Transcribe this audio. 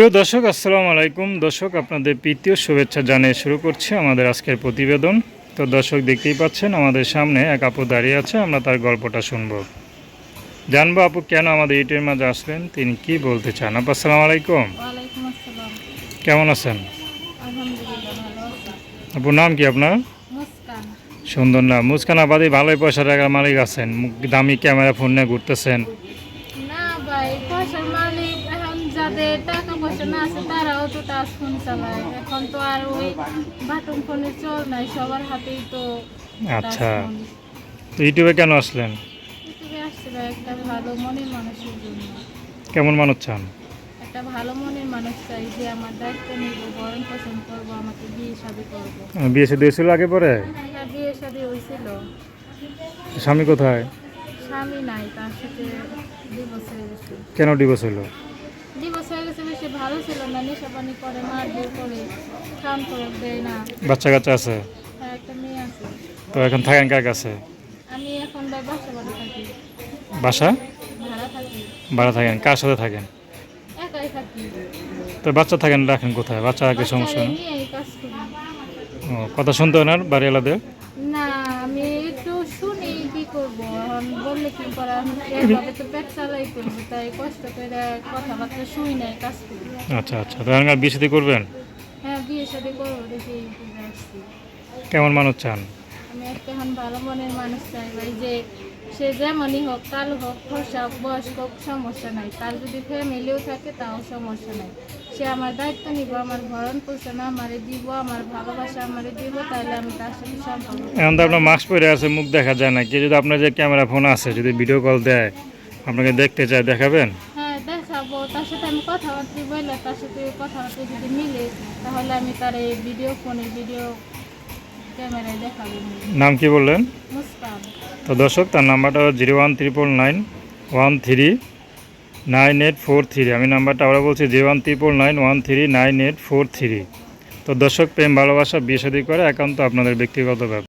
প্রিয় দর্শক, আসসালামু আলাইকুম। দর্শক, আপনাদের প্রীতীয় শুভেচ্ছা জানিয়ে শুরু করছি আমাদের আজকের প্রতিবেদন। তো দর্শক, দেখতেই পাচ্ছেন আমাদের সামনে এক আপু দাঁড়িয়ে আছে। আমরা তার গল্পটা শুনবো, জানবো আপু কেন আমাদের ইউটিউবের মাঝে আসলেন, তিনি কি বলতে চান। আপু আসসালামু আলাইকুম। ওয়ালাইকুম আসসালাম। কেমন আছেন? আলহামদুলিল্লাহ ভালো আছি। আপুর নাম কি আপনার? মুস্কান। সুন্দর নাম। মুস্কান আবাদি ভালোই পয়সা টাকার মালিক আছেন, দামি ক্যামেরা ফোন নিয়ে ঘুরতেছেন। না ভাই, পয়সার মালিক এখন যাদের টাকা পয়সা না আছে তারাও তো টাচ ফোন চালায়। এখন তো আর ওই বাটন ফোনের চল নাই, সবার হাতেই তো টাচ আচ্ছা, ফোন। তো ইউটিউবে কেন আসলেন? ইউটিউবে আসছে ভাই একটা ভালো মনের মানুষের জন্য। কেমন মানুষ চান? একটা ভালো মনের মানুষ চাই যে আমার দায়িত্ব নিব, ভরণ পোষণ করবো, আমাকে বিয়ে শাদী করবো। বিয়ে শাদী হয়েছিল আগে পরে? হ্যাঁ, বিয়ে শাদী হয়েছিল। স্বামী কোথায়? স্বামী নাই, তার সাথে ডিভোর্স হয়ে গেছে। কেন ডিভোর্স হলো? ডিভোর্স হয়ে গেছে, বেশি ভালো ছিল না, নেশাপানি করে, মারধর করে, খান খরচ দেয় না। বাচ্চা কাচ্চা আছে? হ্যাঁ, একটা মেয়ে আছে। তো এখন থাকেন কার কাছে? আমি এখন ভাই বাসা ভাড়া থাকি। বাসা ভাড়া থাকি, ভাড়া থাকেন? কার সাথে থাকেন? একাই থাকি। তো বাচ্চা থাকেন, রাখেন কোথায়? বাচ্চা রাখলে সমস্যা বাচ্চারে না? নিয়ে এই কাজ করি। ও, কথা শুনতে হয় না বাড়ি আলাদা? না, আমি একটু শুনি, কি করবো এখন, বললে কি করা, এভাবে তো পেট চালাই করবো, তাই কষ্ট করে কথাবার্তা শুই নাই, কাজ করি। আচ্ছা আচ্ছা, তো এখন বিয়ে শাদী করবেন? হ্যাঁ, বিয়ে শাদী করবো দেখে ইউটিউবে আসছি। কেমন মানুষ চান? আমি একটা এখন ভালো মনের মানুষ চাই ভাই, যে সে যেমনই হোক, কালো হোক, ফর্সা হোক, বয়স্ক হোক, সমস্যা নাই। তার যদি ফ্যামিলিও থাকে তাও সমস্যা নাই। সে আমার দায়িত্ব নিব, আমার ভরণ পোষণ আমারে দিব, আমার ভালোবাসা আমারে দিব, তাহলে আমি তার সাথে সম্পর্ক এখন তো আপনার মাস্ক পরে আছে, মুখ দেখা যায় না। কেউ যদি আপনার যে ক্যামেরা ফোন আছে, যদি ভিডিও কল দেয়, আপনাকে দেখতে চায়, দেখাবেন? হ্যাঁ, দেখাবো। তার সাথে আমি কথাবার্তা বললে, তার সাথে কথাবার্তা যদি মিলে, তাহলে আমি তার এই ভিডিও ফোনে, ভিডিও ক্যামেরায় দেখাবো। নাম কি বললেন? মুস্কান। তো দর্শক, তার নাম্বারটা 01999139843। আমি নাম্বারটা আবার বলছি, 01999139843। তো দর্শক, প্রেম ভালোবাসা বিয়ে শাদী করে একান্ত আপনাদের ব্যক্তিগত ব্যাপার।